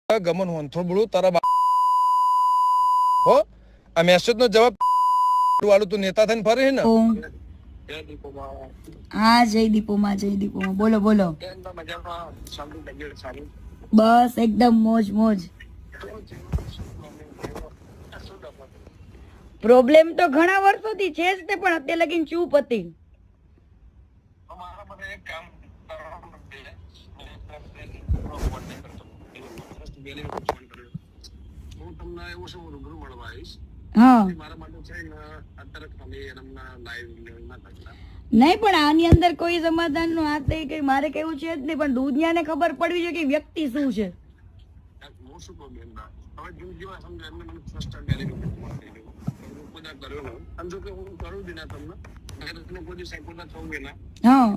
ગમન હોનથોડ બોલું તારા હો આ મેસેજ નો જવાબ વાળું તું નેતા થઈને ફરે ને હા જયદીપોમાં બોલો બોલો બસ એકદમ મોજ મોજ પ્રોબ્લેમ તો ઘણા વર્ષોથી છે જ તે પણ અત્યારે લગીને ચૂપ હતી નહીં પણ આની અંદર કોઈ સમાધાન નું આ કઈ મારે કેવું છે જ નહીં પણ દુનિયાને ખબર પડવી જોઈએ કે વ્યક્તિ શું છે હા